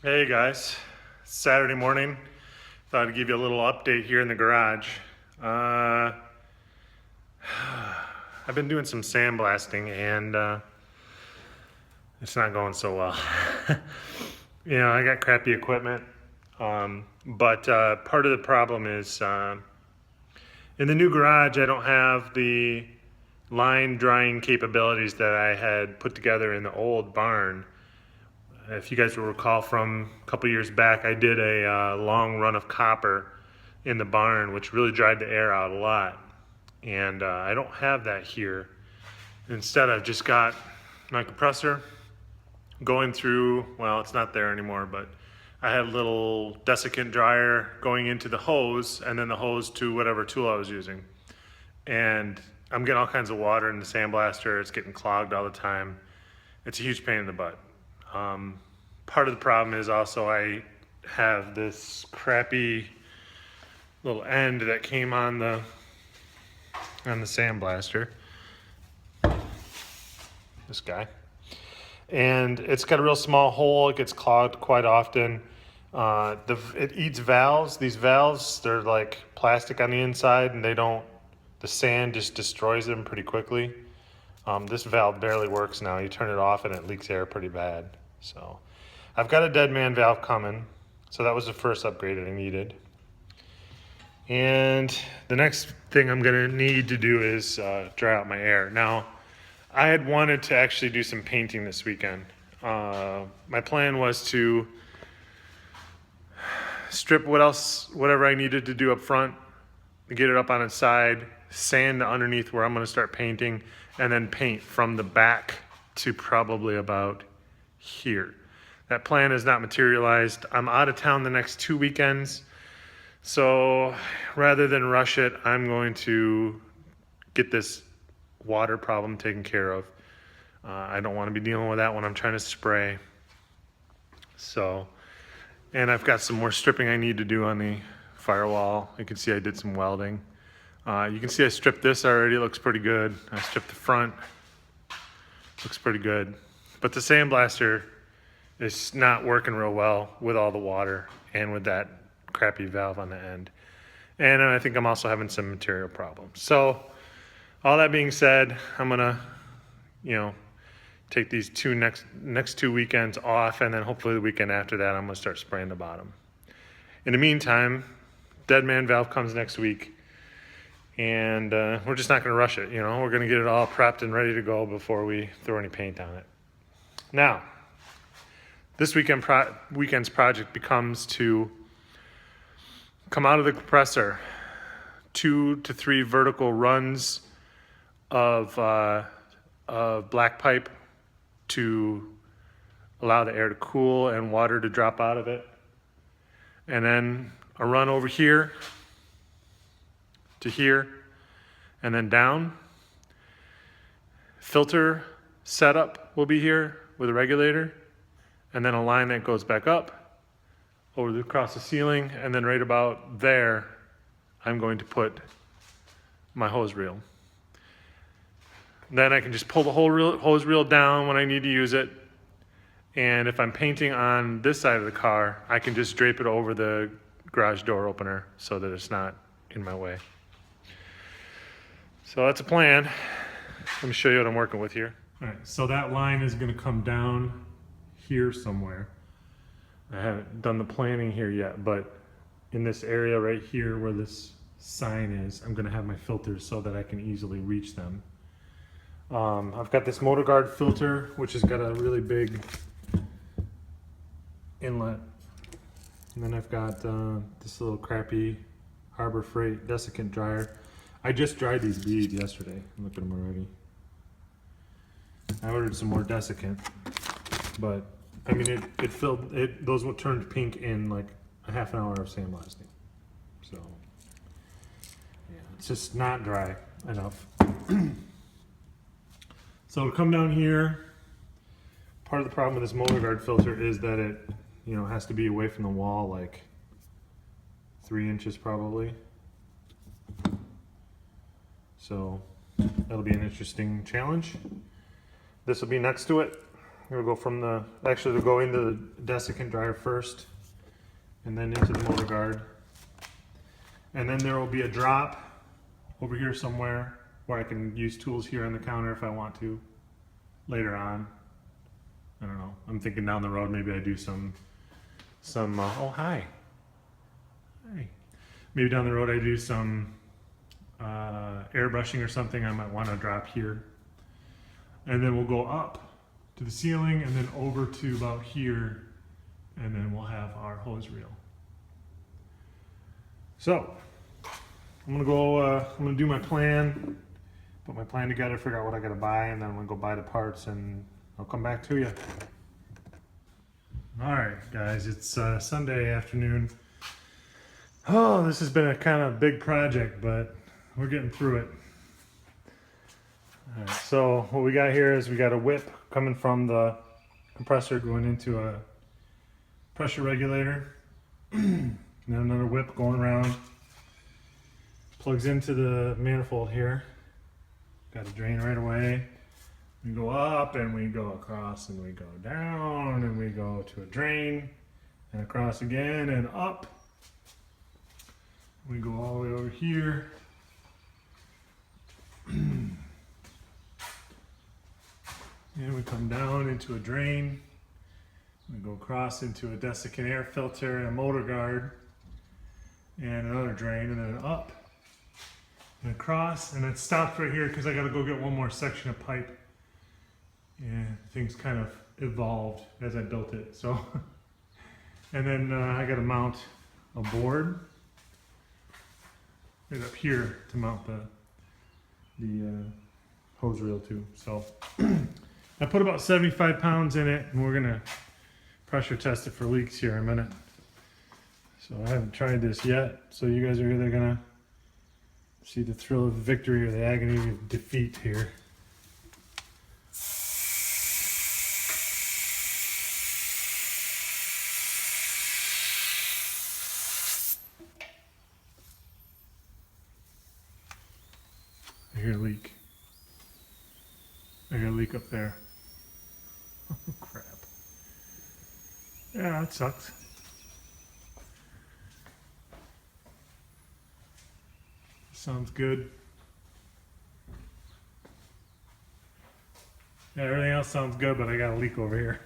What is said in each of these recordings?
Hey guys, Saturday morning. Thought I'd give you a little update here in the garage. Uh, I've been doing some sandblasting and it's not going so well. I got crappy equipment, but part of the problem is in the new garage I don't have the line drying capabilities that I had put together in the old barn. If you guys will recall from a couple years back, I did a long run of copper in the barn, which really dried the air out a lot. And I don't have that here. Instead, I've just got my compressor going through, well, it's not there anymore, but I had a little desiccant dryer going into the hose and then the hose to whatever tool I was using. And I'm getting all kinds of water in the sandblaster. It's getting clogged all the time. It's a huge pain in the butt. Part of the problem is also I have this crappy little end that came on the sandblaster. This guy. And it's got a real small hole. It gets clogged quite often. It eats valves. These valves, they're like plastic on the inside, and the sand just destroys them pretty quickly. This valve barely works now. You turn it off and it leaks air pretty bad. So I've got a dead man valve coming. So that was the first upgrade that I needed. And the next thing I'm gonna need to do is dry out my air. Now, I had wanted to actually do some painting this weekend. My plan was to strip whatever I needed to do up front, get it up on its side, sand underneath where I'm gonna start painting, and then paint from the back to probably about here. That plan is not materialized. I'm out of town the next 2 weekends, so rather than rush it, I'm going to get this water problem taken care of. I don't want to be dealing with that when I'm trying to spray. So, and I've got some more stripping I need to do on the firewall. You can see I did some welding. You can see I stripped this already. It looks pretty good. I stripped the front. Looks pretty good. But the sandblaster is not working real well with all the water and with that crappy valve on the end. And I think I'm also having some material problems. So all that being said, I'm gonna, take these next 2 weekends off, and then hopefully the weekend after that, I'm gonna start spraying the bottom. In the meantime, dead man valve comes next week, and we're just not gonna rush it. We're gonna get it all prepped and ready to go before we throw any paint on it. Now, this weekend's project becomes to come out of the compressor 2 to 3 vertical runs of black pipe to allow the air to cool and water to drop out of it. And then a run over here to here and then down. Filter setup will be here with a regulator, and then a line that goes back up across the ceiling, and then right about there I'm going to put my hose reel. Then I can just pull the whole hose reel down when I need to use it, and if I'm painting on this side of the car, I can just drape it over the garage door opener so that it's not in my way. So that's a plan. Let me show you what I'm working with here. All right, so that line is going to come down here somewhere. I haven't done the planning here yet, but in this area right here where this sign is, I'm going to have my filters so that I can easily reach them. I've got this motor guard filter, which has got a really big inlet. And then I've got this little crappy Harbor Freight desiccant dryer. I just dried these beads yesterday. Look at them already. I ordered some more desiccant, but I mean it filled it. Those turned pink in like a half an hour of sandblasting. So yeah, it's just not dry enough. So it'll come down here. Part of the problem with this motor guard filter is that it, has to be away from the wall like 3 inches probably. So that'll be an interesting challenge. This will be next to it. It'll go from the, actually it'll go into the desiccant dryer first and then into the motor guard. And then there will be a drop over here somewhere where I can use tools here on the counter if I want to later on. I don't know. I'm thinking down the road maybe I do some oh hi. Hi. Maybe down the road I do some airbrushing or something. I might want to drop here. And then we'll go up to the ceiling and then over to about here, and then we'll have our hose reel. So I'm gonna go, I'm gonna do my plan, put my plan together, figure out what I gotta buy, and then I'm gonna go buy the parts and I'll come back to you. All right, guys, it's Sunday afternoon. Oh, this has been a kind of big project, but we're getting through it. All right, so what we got here is we got a whip coming from the compressor going into a pressure regulator. And then another whip going around. Plugs into the manifold here. Got a drain right away. We go up and we go across and we go down and we go to a drain and across again and up. We go all the way over here. And we come down into a drain. We go across into a desiccant air filter and a motor guard and another drain, and then up and across, and it stops right here because I got to go get one more section of pipe. And things kind of evolved as I built it. So, and then I got to mount a board right up here to mount the hose reel to. So I put about 75 pounds in it, and we're gonna pressure test it for leaks here in a minute. So I haven't tried this yet, so you guys are either gonna see the thrill of victory or the agony of defeat here. I hear a leak. I got a leak up there. Oh, crap. Yeah, that sucks. Sounds good. Yeah, everything else sounds good, but I got a leak over here.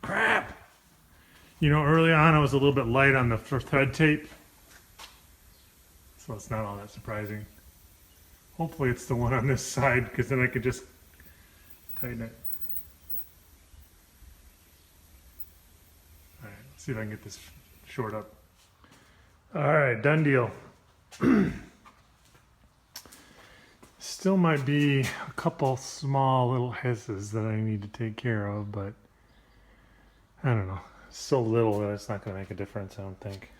Crap! You know, early on I was a little bit light on the thread tape, so it's not all that surprising. Hopefully it's the one on this side, because then I could just tighten it. Alright, let's see if I can get this short up. Alright, done deal. Still might be a couple small little hisses that I need to take care of, but I don't know. It's so little that it's not going to make a difference, I don't think.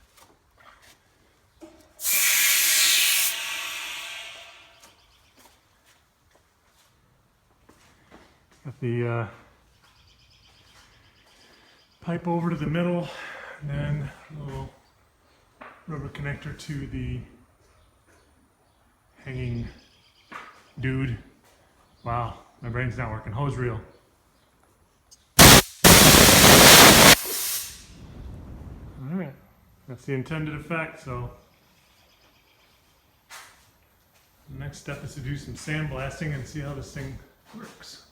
Got the pipe over to the middle, and then a little rubber connector to the hanging dude. Wow, my brain's not working. Hose reel. Alright, that's the intended effect, so the next step is to do some sandblasting and see how this thing works.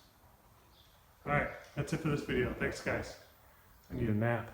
Alright, that's it for this video. Thanks, guys. I need a nap.